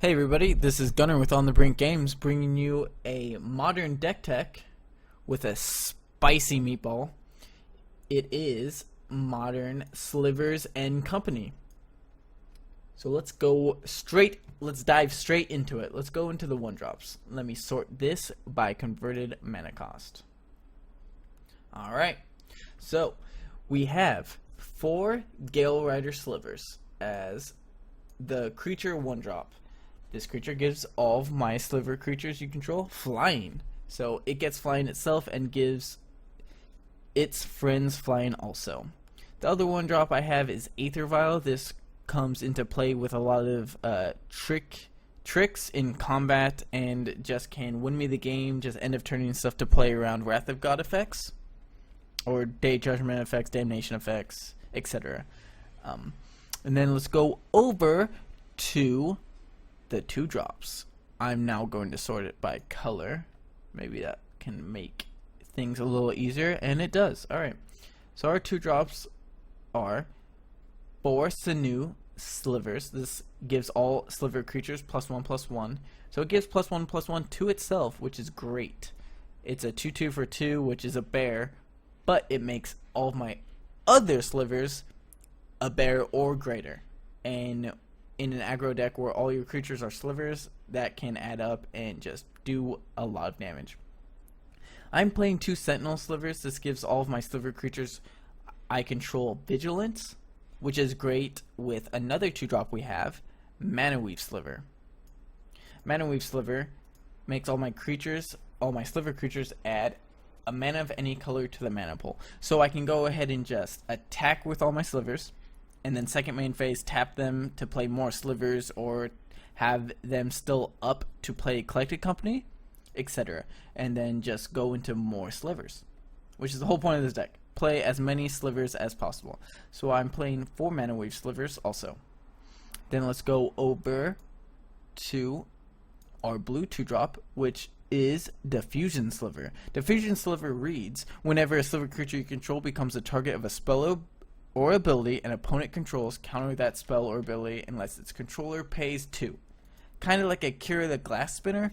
Hey everybody, this is Gunner with On the Brink Games, bringing you a modern deck tech with a spicy meatball. It is Modern Slivers and Company. So let's dive straight into it. Let's go into the 1-drops. Let me sort this by converted mana cost. Alright, so we have 4 Gale Rider Slivers as the creature 1-drop. This creature gives all of my Sliver creatures you control flying. So it gets flying itself and gives its friends flying also. The other 1-drop I have is Aether Vial. This comes into play with a lot of tricks in combat and just can win me the game, just end up turning stuff to play around Wrath of God effects or Day Judgment effects, Damnation effects, etc. And then let's go over to the 2-drops. I'm now going to sort it by color. Maybe that can make things a little easier, and it does. Alright, so our 2-drops are 4 Sinew Slivers. This gives all Sliver creatures +1/+1. So it gives +1/+1 to itself, which is great. It's a 2/2 for 2, which is a bear, but it makes all of my other Slivers a bear or greater. And in an aggro deck where all your creatures are Slivers, that can add up and just do a lot of damage. I'm playing 2 Sentinel Slivers. This gives all of my Sliver creatures I control Vigilance, which is great with another 2-drop we have, Mana Weave Sliver. Mana Weave Sliver makes all my Sliver creatures add a mana of any color to the mana pool. So I can go ahead and just attack with all my Slivers, and then second main phase tap them to play more Slivers or have them still up to play Collected Company, etc. And then just go into more Slivers, which is the whole point of this deck. Play as many Slivers as possible. So I'm playing 4 Mana Wave Slivers also. Then let's go over to our blue 2-drop, which is Diffusion Sliver. Diffusion Sliver reads, whenever a Sliver creature you control becomes a target of a spell or ability an opponent controls, counter that spell or ability unless its controller pays 2. Kind of like a Cure the Glass Spinner,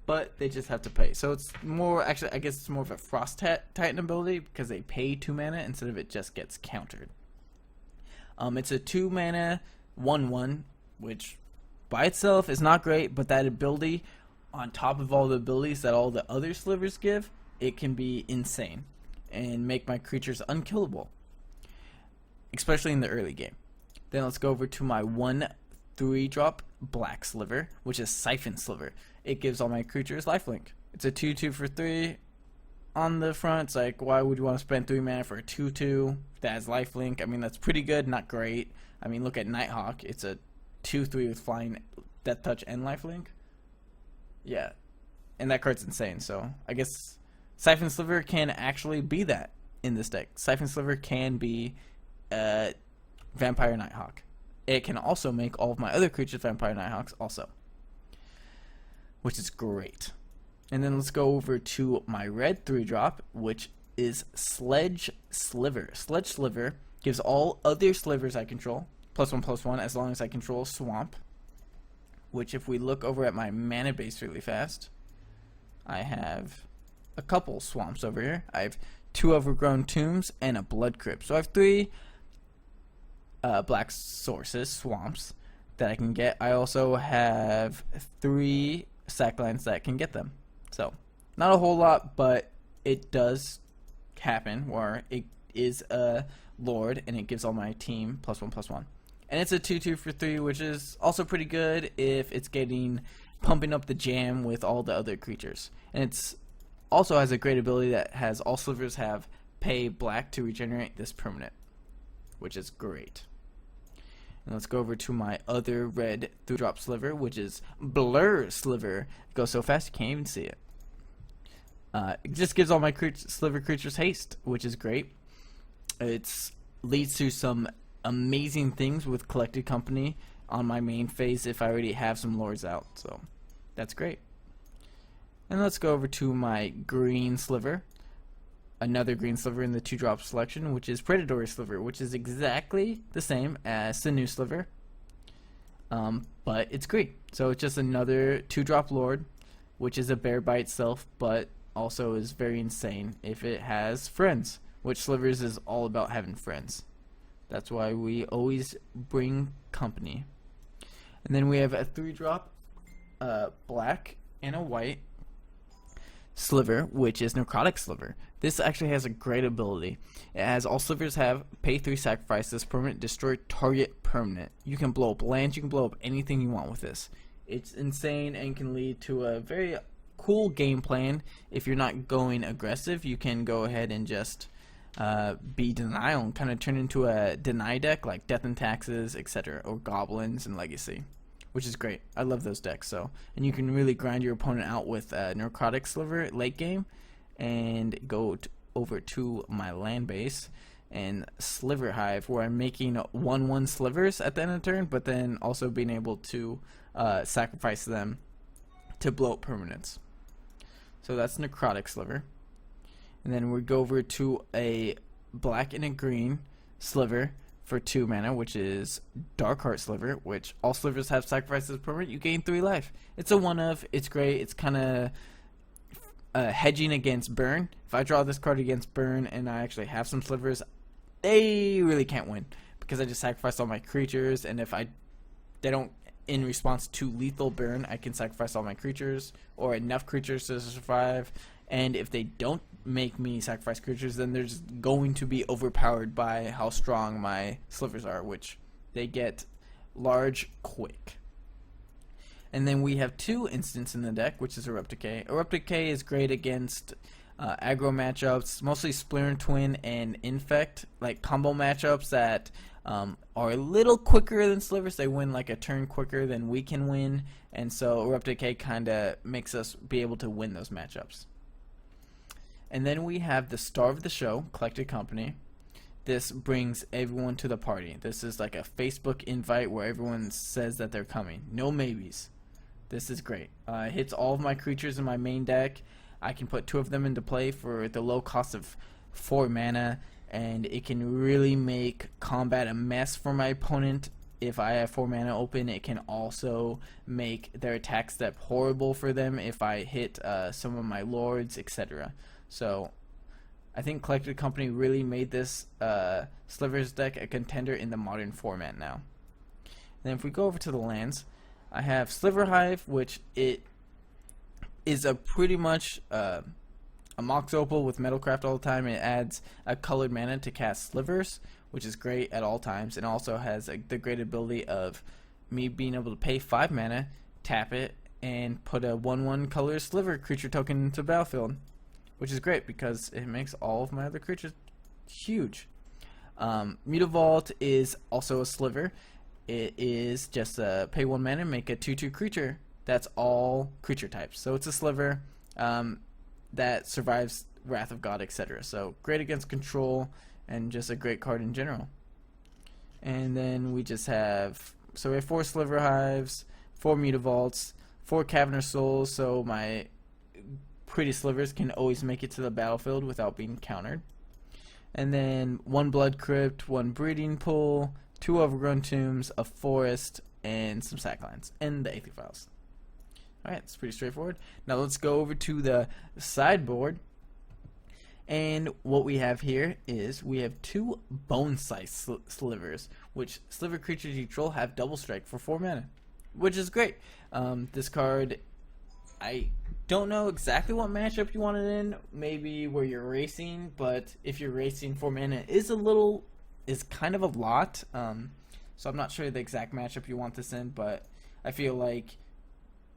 but they just have to pay. So it's more, actually, I guess it's more of a Frost Titan ability because they pay 2 mana instead of it just gets countered. It's a 2 mana 1/1, which by itself is not great, but that ability, on top of all the abilities that all the other Slivers give, it can be insane and make my creatures unkillable, especially in the early game. Then let's go over to my 1 3-drop Black Sliver, which is Siphon Sliver. It gives all my creatures lifelink. It's a 2/2 for 3. On the front, it's like, why would you want to spend 3 mana for a 2/2 that has lifelink? I mean, that's pretty good, not great. I mean, look at Nighthawk. It's a 2/3 with flying, death touch, and lifelink. Yeah, and that card's insane. So I guess Siphon Sliver can actually be that in this deck. Siphon Sliver can be Vampire Nighthawk. It can also make all of my other creatures Vampire Nighthawks also, which is great. And then let's go over to my red 3-drop, which is Sledge Sliver. Sledge Sliver gives all other Slivers I control +1/+1 as long as I control Swamp, which if we look over at my mana base really fast, I have a couple swamps over here. I have 2 Overgrown Tombs and a Blood Crypt. So I have 3 black sources, swamps, that I can get. I also have 3 sacklands that can get them. So not a whole lot, but it does happen where it is a Lord and it gives all my team +1/+1. And it's a 2/2 for 3, which is also pretty good if it's pumping up the jam with all the other creatures. And it's also has a great ability that has all Slivers have pay black to regenerate this permanent, which is great. And let's go over to my other red 3-drop Sliver, which is Blur Sliver. It goes so fast you can't even see it. It just gives all my Sliver creatures haste, which is great. It leads to some amazing things with Collected Company on my main phase if I already have some lords out, so that's great. And let's go over to my green Sliver, another green Sliver in the 2-drop selection, which is Predatory Sliver, which is exactly the same as Sinew Sliver. but it's great. So it's just another 2-drop Lord, which is a bear by itself, but also is very insane if it has friends, which Slivers is all about having friends. That's why we always bring company. And then we have a 3-drop black and a white Sliver, which is Necrotic Sliver. This actually has a great ability. It has all Slivers have pay 3 sacrifices permanent, destroy target permanent. You can blow up lands, you can blow up anything you want with this. It's insane and can lead to a very cool game plan. If you're not going aggressive, you can go ahead and just be denial and kind of turn into a deny deck like Death and Taxes, etc., or Goblins and Legacy, which is great. I love those decks. So, and you can really grind your opponent out with Necrotic Sliver late game, and go over to my land base and Sliver Hive, where I'm making 1/1 slivers at the end of the turn, but then also being able to sacrifice them to blow up permanents. So that's Necrotic Sliver. And then we go over to a black and a green Sliver for 2 mana, which is Darkheart Sliver, which all Slivers have sacrifices permanent. You gain 3 life. It's a 1-of. It's great. It's kind of hedging against burn. If I draw this card against burn and I actually have some Slivers, they really can't win because I just sacrificed all my creatures, and if they don't, in response to lethal burn, I can sacrifice all my creatures or enough creatures to survive. And if they don't make me sacrifice creatures, then they're just going to be overpowered by how strong my Slivers are, which they get large quick. And then we have 2 instants in the deck, which is Erupt Decay. Erupt Decay is great against aggro matchups, mostly Splinter Twin and Infect, like combo matchups that are a little quicker than Slivers. They win like a turn quicker than we can win, and so Erupt Decay kind of makes us be able to win those matchups. And then we have the star of the show, Collected Company. This brings everyone to the party. This is like a Facebook invite where everyone says that they're coming. No maybes. This is great. It hits all of my creatures in my main deck. I can put 2 of them into play for the low cost of 4 mana, and it can really make combat a mess for my opponent. If I have 4 mana open, it can also make their attack step horrible for them if I hit some of my lords, etc. So I think Collected Company really made this Slivers deck a contender in the modern format now. And then if we go over to the lands, I have Sliver Hive, which it is a pretty much a Mox Opal with Metalcraft all the time. It adds a colored mana to cast Slivers, which is great at all times, and also has the great ability of me being able to pay 5 mana, tap it, and put a 1/1 color Sliver creature token into the battlefield, which is great because it makes all of my other creatures huge. Mutavault is also a Sliver. It is just a pay 1 mana, make a 2/2 creature. That's all creature types. So it's a Sliver that survives Wrath of God, etc. So great against control and just a great card in general. And then we just have, so we have 4 Sliver Hives, 4 Mutavaults, 4 Cavernous Souls, so my pretty Slivers can always make it to the battlefield without being countered. And then 1 Blood Crypt, 1 Breeding Pool, 2 Overgrown Tombs, a Forest, and some Sacklands, and the Aether Files. Alright, it's pretty straightforward. Now let's go over to the sideboard. And what we have here is we have 2 Bone Slice Slivers, which Sliver creatures you control have double strike for 4 mana, which is great. This card, I don't know exactly what matchup you want it in, maybe where you're racing, but if you're racing, 4 mana is kind of a lot. So I'm not sure the exact matchup you want this in, but I feel like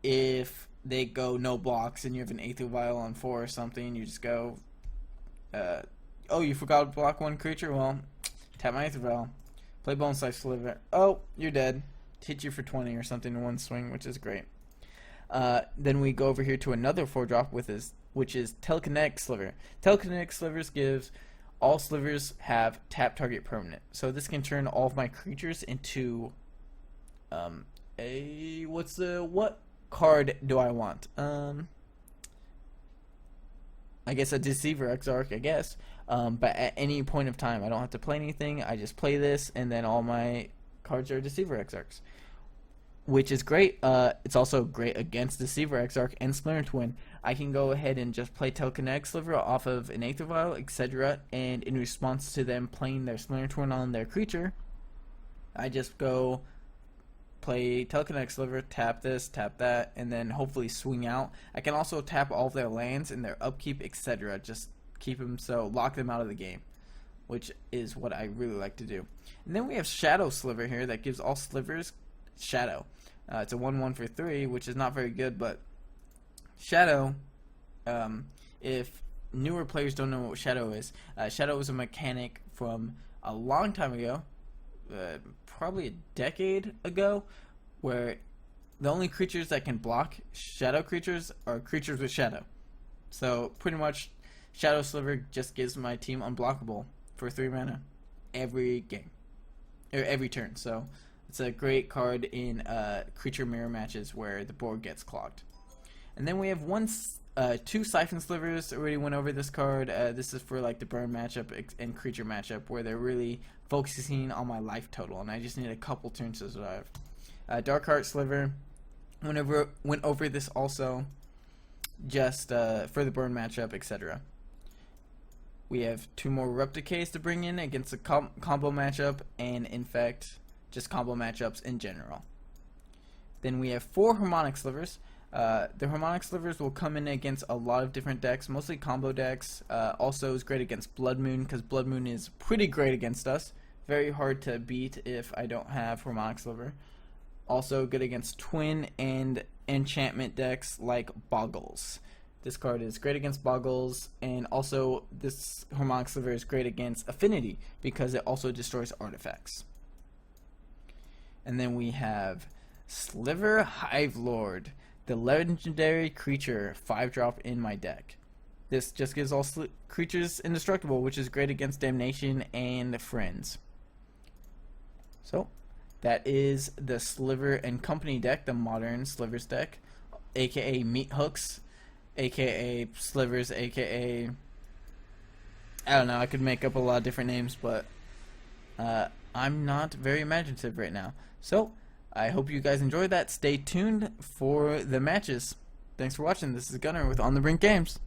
if they go no blocks and you have an Aether Vial on 4 or something, you just go, oh, you forgot to block 1 creature? Well, tap my Aether Vial, play Bone Slice Sliver. Oh, you're dead. Hit you for 20 or something in 1 swing, which is great. Then we go over here to another 4-drop which is Telekinetic Sliver. Telekinetic Slivers gives all Slivers have tap target permanent. So this can turn all of my creatures into what card do I want? I guess a Deceiver Exarch, I guess. But at any point of time, I don't have to play anything. I just play this, and then all my cards are Deceiver Exarchs. which is great. It's also great against Deceiver, Exarch, and Splinter Twin. I can go ahead and just play Telekinetic Sliver off of an Aether Vial, etc., and in response to them playing their Splinter Twin on their creature, I just go play Telekinetic Sliver, tap this, tap that, and then hopefully swing out. I can also tap all of their lands and their upkeep, etc., just keep them, so lock them out of the game, which is what I really like to do. And then we have Shadow Sliver here that gives all Slivers Shadow. It's a 1/1 for 3, which is not very good, but Shadow, if newer players don't know what Shadow is a mechanic from a long time ago, probably a decade ago, where the only creatures that can block Shadow creatures are creatures with Shadow. So pretty much Shadow Sliver just gives my team unblockable for 3 mana every game, or every turn. So it's a great card in creature mirror matches where the board gets clogged. And then we have two Siphon Slivers. Already went over this card. This is for like the burn matchup and creature matchup where they're really focusing on my life total, and I just need a couple turns to survive. Darkheart Sliver. Went over this also, just for the burn matchup, etc. We have 2 more Replicates to bring in against a combo matchup, and infect, just combo matchups in general. Then we have 4 Harmonic Slivers. The Harmonic Slivers will come in against a lot of different decks, mostly combo decks. Also is great against Blood Moon, because Blood Moon is pretty great against us. Very hard to beat if I don't have Harmonic Sliver. Also good against Twin and enchantment decks like Boggles. This card is great against Boggles, and also this Harmonic Sliver is great against Affinity because it also destroys artifacts. And then we have Sliver Hive Lord, the legendary creature 5-drop in my deck. This just gives all creatures indestructible, which is great against Damnation and Friends. So that is the Sliver and Company deck, the modern Slivers deck, aka Meat Hooks, aka Slivers, aka I don't know, I could make up a lot of different names, but I'm not very imaginative right now. So I hope you guys enjoyed that. Stay tuned for the matches. Thanks for watching. This is Gunner with On the Brink Games.